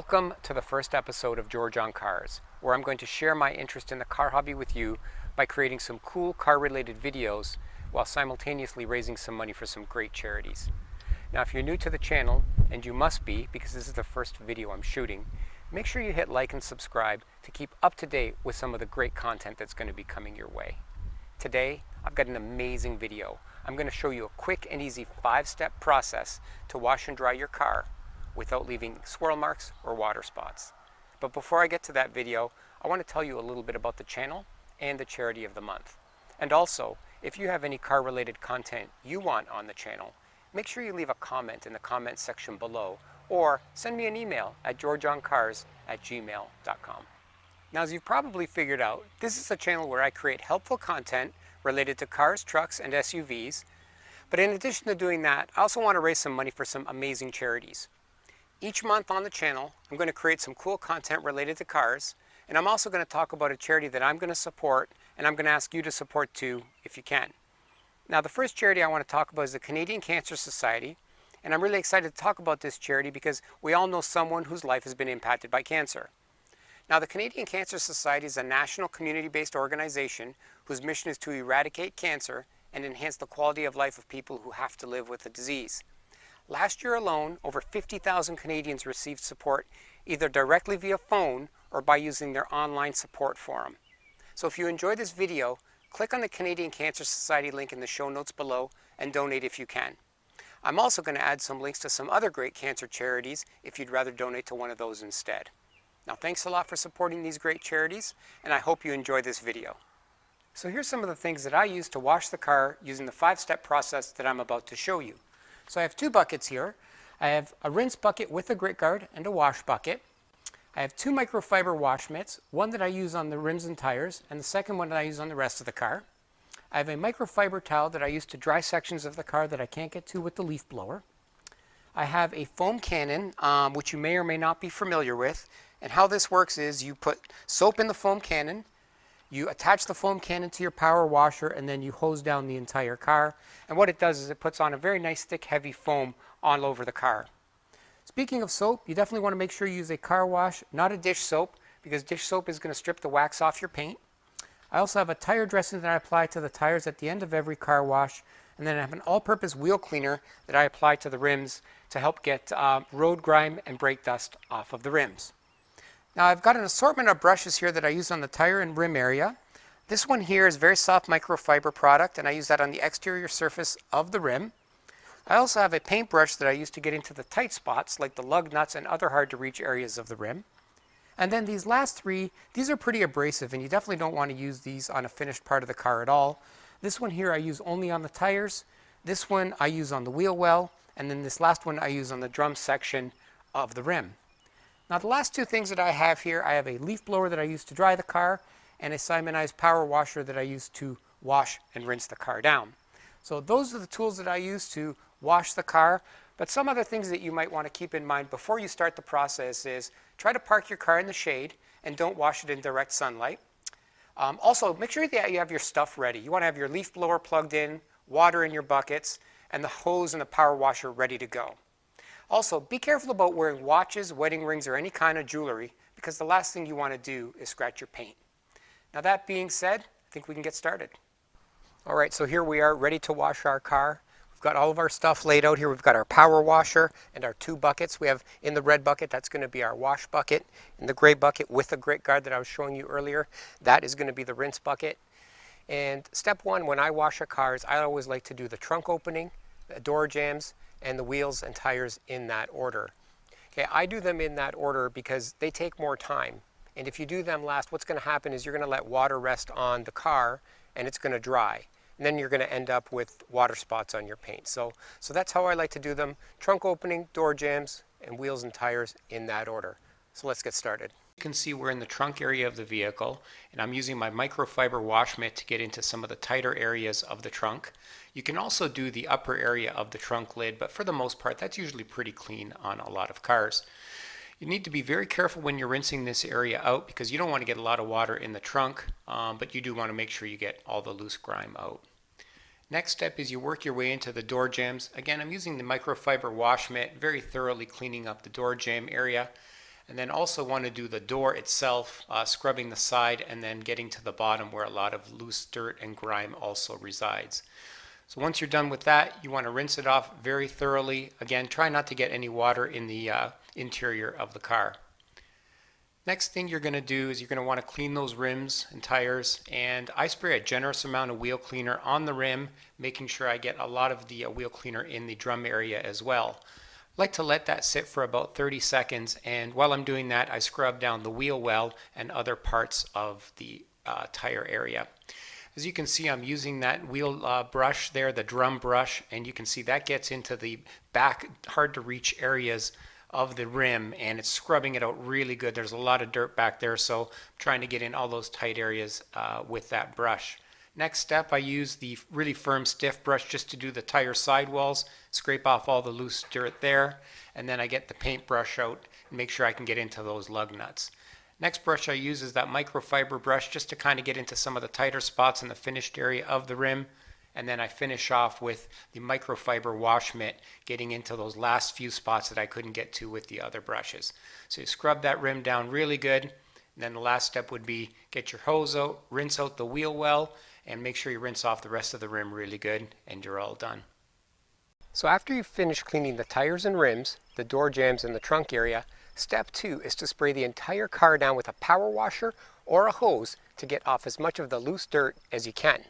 Welcome to the first episode of George on Cars, where I'm going to share my interest in the car hobby with you by creating some cool car-related videos while simultaneously raising some money for some great charities. Now, if you're new to the channel, and you must be because this is the first video I'm shooting, make sure you hit like and subscribe to keep up to date with some of the great content that's going to be coming your way. Today, I've got an amazing video. I'm going to show you a quick and easy 5-step process to wash and dry your car without leaving swirl marks or water spots. But before I get to that video, I want to tell you a little bit about the channel and the charity of the month. And also, if you have any car-related content you want on the channel, make sure you leave a comment in the comment section below or send me an email at georgeoncars@gmail.com. Now, as you've probably figured out, this is a channel where I create helpful content related to cars, trucks, and SUVs. But in addition to doing that, I also want to raise some money for some amazing charities. Each month on the channel, I'm going to create some cool content related to cars, and I'm also going to talk about a charity that I'm going to support, and I'm going to ask you to support too, if you can. Now, the first charity I want to talk about is the Canadian Cancer Society, and I'm really excited to talk about this charity because we all know someone whose life has been impacted by cancer. Now, the Canadian Cancer Society is a national community-based organization whose mission is to eradicate cancer and enhance the quality of life of people who have to live with the disease. Last year alone, over 50,000 Canadians received support either directly via phone or by using their online support forum. So if you enjoyed this video, click on the Canadian Cancer Society link in the show notes below and donate if you can. I'm also going to add some links to some other great cancer charities if you'd rather donate to one of those instead. Now, thanks a lot for supporting these great charities, and I hope you enjoy this video. So here's some of the things that I use to wash the car using the 5-step process that I'm about to show you. So I have 2 buckets here. I have a rinse bucket with a grit guard and a wash bucket. I have 2 microfiber wash mitts, one that I use on the rims and tires, and the second one that I use on the rest of the car. I have a microfiber towel that I use to dry sections of the car that I can't get to with the leaf blower. I have a foam cannon, which you may or may not be familiar with. And how this works is you put soap in the foam cannon, you attach the foam cannon to your power washer, and then you hose down the entire car. And what it does is it puts on a very nice thick heavy foam all over the car. Speaking of soap, you definitely want to make sure you use a car wash, not a dish soap, because dish soap is going to strip the wax off your paint. I also have a tire dressing that I apply to the tires at the end of every car wash, and then I have an all-purpose wheel cleaner that I apply to the rims to help get road grime and brake dust off of the rims. Now, I've got an assortment of brushes here that I use on the tire and rim area. This one here is very soft microfiber product, and I use that on the exterior surface of the rim. I also have a paintbrush that I use to get into the tight spots like the lug nuts and other hard to reach areas of the rim. And then these last 3, these are pretty abrasive, and you definitely don't want to use these on a finished part of the car at all. This one here I use only on the tires. This one I use on the wheel well, and then this last one I use on the drum section of the rim. Now, the last 2 things that I have here, I have a leaf blower that I use to dry the car and a Simonized power washer that I use to wash and rinse the car down. So those are the tools that I use to wash the car. But some other things that you might want to keep in mind before you start the process is try to park your car in the shade and don't wash it in direct sunlight. Also, make sure that you have your stuff ready. You want to have your leaf blower plugged in, water in your buckets, and the hose and the power washer ready to go. Also, be careful about wearing watches, wedding rings, or any kind of jewelry, because the last thing you want to do is scratch your paint. Now, that being said, I think we can get started. All right, so here we are ready to wash our car. We've got all of our stuff laid out here. We've got our power washer and our 2 buckets. We have in the red bucket, that's going to be our wash bucket. In the gray bucket with the grit guard that I was showing you earlier, that is going to be the rinse bucket. And step 1, when I wash a car, is I always like to do the trunk opening, the door jambs, and the wheels and tires in that order. Okay, I do them in that order because they take more time. And if you do them last, what's going to happen is you're going to let water rest on the car and it's going to dry. And then you're going to end up with water spots on your paint. So that's how I like to do them. Trunk opening, door jambs, and wheels and tires in that order. So let's get started. You can see we're in the trunk area of the vehicle, and I'm using my microfiber wash mitt to get into some of the tighter areas of the trunk. You can also do the upper area of the trunk lid, but for the most part, that's usually pretty clean on a lot of cars. You need to be very careful when you're rinsing this area out because you don't want to get a lot of water in the trunk, but you do want to make sure you get all the loose grime out. Next step is you work your way into the door jambs. Again, I'm using the microfiber wash mitt, very thoroughly cleaning up the door jamb area. And then also want to do the door itself, scrubbing the side and then getting to the bottom where a lot of loose dirt and grime also resides. So once you're done with that, you want to rinse it off very thoroughly. Again, try not to get any water in the interior of the car. Next thing you're going to do is you're going to want to clean those rims and tires, and I spray a generous amount of wheel cleaner on the rim, making sure I get a lot of the wheel cleaner in the drum area as well. I like to let that sit for about 30 seconds, and while I'm doing that I scrub down the wheel well and other parts of the tire area. As you can see, I'm using that wheel brush there, the drum brush, and you can see that gets into the back hard to reach areas of the rim and it's scrubbing it out really good. There's a lot of dirt back there, so I'm trying to get in all those tight areas with that brush. Next step, I use the really firm stiff brush just to do the tire sidewalls, scrape off all the loose dirt there, and then I get the paintbrush out and make sure I can get into those lug nuts. Next brush I use is that microfiber brush just to kind of get into some of the tighter spots in the finished area of the rim. And then I finish off with the microfiber wash mitt, getting into those last few spots that I couldn't get to with the other brushes. So you scrub that rim down really good. And then the last step would be get your hose out, rinse out the wheel well, and make sure you rinse off the rest of the rim really good, and you're all done. So after you've finished cleaning the tires and rims, the door jambs and the trunk area, step 2 is to spray the entire car down with a power washer or a hose to get off as much of the loose dirt as you can.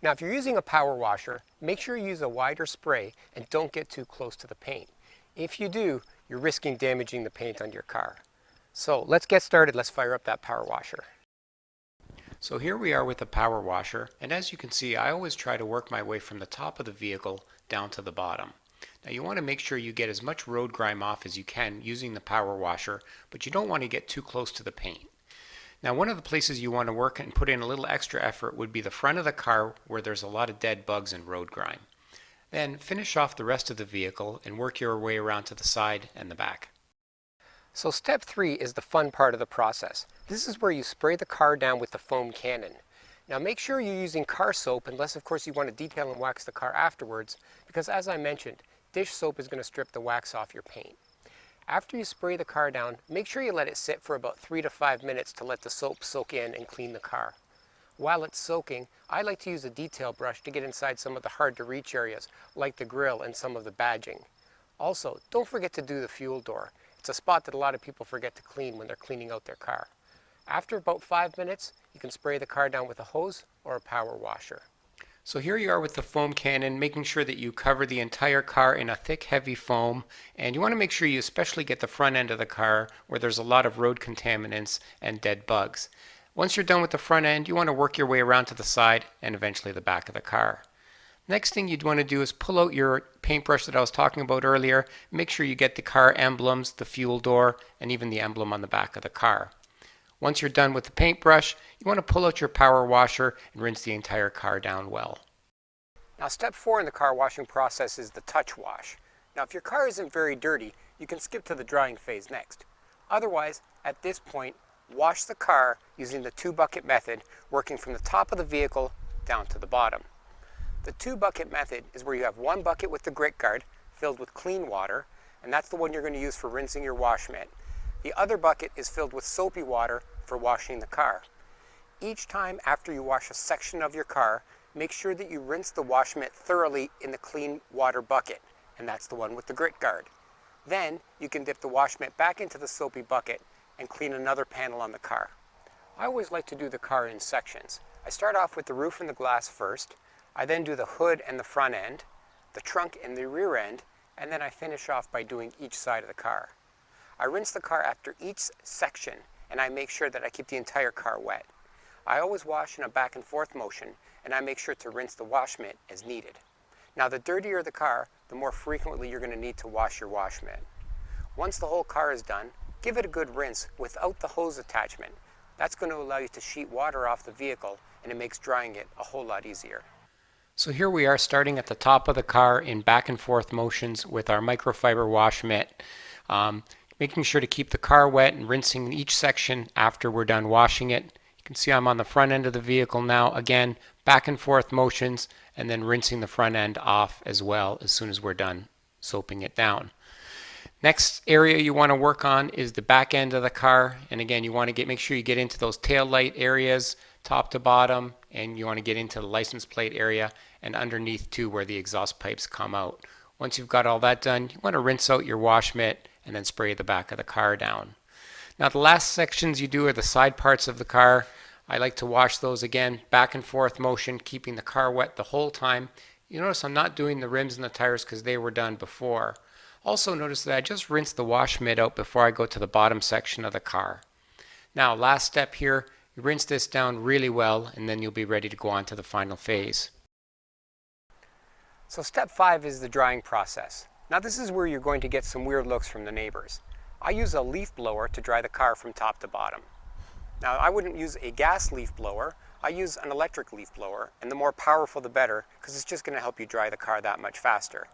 Now if you're using a power washer, make sure you use a wider spray and don't get too close to the paint. If you do, you're risking damaging the paint on your car. So let's get started. Let's fire up that power washer. So here we are with the power washer, and as you can see, I always try to work my way from the top of the vehicle down to the bottom. Now you want to make sure you get as much road grime off as you can using the power washer, but you don't want to get too close to the paint. Now one of the places you want to work and put in a little extra effort would be the front of the car where there's a lot of dead bugs and road grime. Then finish off the rest of the vehicle and work your way around to the side and the back. So step 3 is the fun part of the process. This is where you spray the car down with the foam cannon. Now make sure you're using car soap, unless of course you want to detail and wax the car afterwards, because as I mentioned, dish soap is going to strip the wax off your paint. After you spray the car down, make sure you let it sit for about 3 to 5 minutes to let the soap soak in and clean the car. While it's soaking, I like to use a detail brush to get inside some of the hard to reach areas, like the grill and some of the badging. Also, don't forget to do the fuel door. It's a spot that a lot of people forget to clean when they're cleaning out their car. After about 5 minutes, you can spray the car down with a hose or a power washer. So here you are with the foam cannon, making sure that you cover the entire car in a thick, heavy foam, and you want to make sure you especially get the front end of the car where there's a lot of road contaminants and dead bugs. Once you're done with the front end, you want to work your way around to the side and eventually the back of the car. Next thing you'd want to do is pull out your paintbrush that I was talking about earlier. Make sure you get the car emblems, the fuel door, and even the emblem on the back of the car. Once you're done with the paintbrush, you want to pull out your power washer and rinse the entire car down well. Now step 4 in the car washing process is the touch wash. Now if your car isn't very dirty, you can skip to the drying phase next. Otherwise, at this point, wash the car using the 2-bucket method, working from the top of the vehicle down to the bottom. The 2-bucket method is where you have 1 bucket with the grit guard filled with clean water, and that's the one you're going to use for rinsing your wash mitt. The other bucket is filled with soapy water for washing the car. Each time after you wash a section of your car, make sure that you rinse the wash mitt thoroughly in the clean water bucket, and that's the one with the grit guard. Then you can dip the wash mitt back into the soapy bucket and clean another panel on the car. I always like to do the car in sections. I start off with the roof and the glass first. I then do the hood and the front end, the trunk and the rear end, and then I finish off by doing each side of the car. I rinse the car after each section, and I make sure that I keep the entire car wet. I always wash in a back and forth motion, and I make sure to rinse the wash mitt as needed. Now the dirtier the car, the more frequently you're going to need to wash your wash mitt. Once the whole car is done, give it a good rinse without the hose attachment. That's going to allow you to sheet water off the vehicle, and it makes drying it a whole lot easier. So here we are starting at the top of the car in back and forth motions with our microfiber wash mitt, making sure to keep the car wet and rinsing each section after we're done washing it. You can see I'm on the front end of the vehicle now, again back and forth motions, and then rinsing the front end off as well as soon as we're done soaping it down. Next area you want to work on is the back end of the car, and again you want to make sure you get into those tail light areas top to bottom, and you want to get into the license plate area and underneath too where the exhaust pipes come out. Once you've got all that done, you want to rinse out your wash mitt and then spray the back of the car down. Now the last sections you do are the side parts of the car. I like to wash those again, back and forth motion, keeping the car wet the whole time. You notice I'm not doing the rims and the tires because they were done before. Also notice that I just rinse the wash mitt out before I go to the bottom section of the car. Now last step here, you rinse this down really well and then you'll be ready to go on to the final phase. So step 5 is the drying process. Now this is where you're going to get some weird looks from the neighbors. I use a leaf blower to dry the car from top to bottom. Now I wouldn't use a gas leaf blower, I use an electric leaf blower, and the more powerful the better because it's just going to help you dry the car that much faster.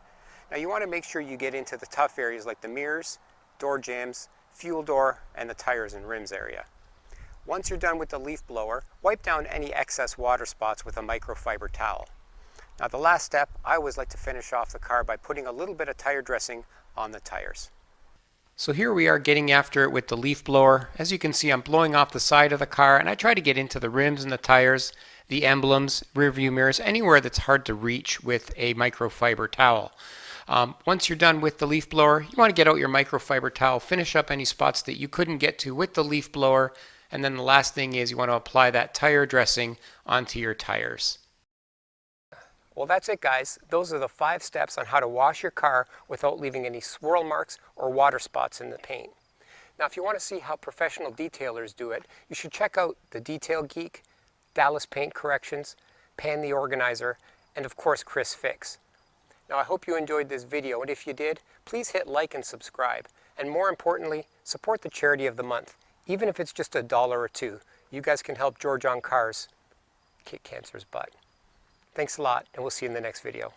Now you want to make sure you get into the tough areas like the mirrors, door jambs, fuel door, and the tires and rims area. Once you're done with the leaf blower, wipe down any excess water spots with a microfiber towel. Now the last step, I always like to finish off the car by putting a little bit of tire dressing on the tires. So here we are getting after it with the leaf blower. As you can see, I'm blowing off the side of the car, and I try to get into the rims and the tires, the emblems, rear view mirrors, anywhere that's hard to reach with a microfiber towel. Once you're done with the leaf blower, you want to get out your microfiber towel, finish up any spots that you couldn't get to with the leaf blower, and then the last thing is you want to apply that tire dressing onto your tires. Well, that's it, guys. Those are the 5 steps on how to wash your car without leaving any swirl marks or water spots in the paint. Now, if you want to see how professional detailers do it, you should check out The Detail Geek, Dallas Paint Corrections, Pan the Organizer, and of course, Chris Fix. Now, I hope you enjoyed this video, and if you did, please hit like and subscribe. And more importantly, support the charity of the month. Even if it's just $1 or $2, you guys can help George on Cars kick cancer's butt. Thanks a lot, and we'll see you in the next video.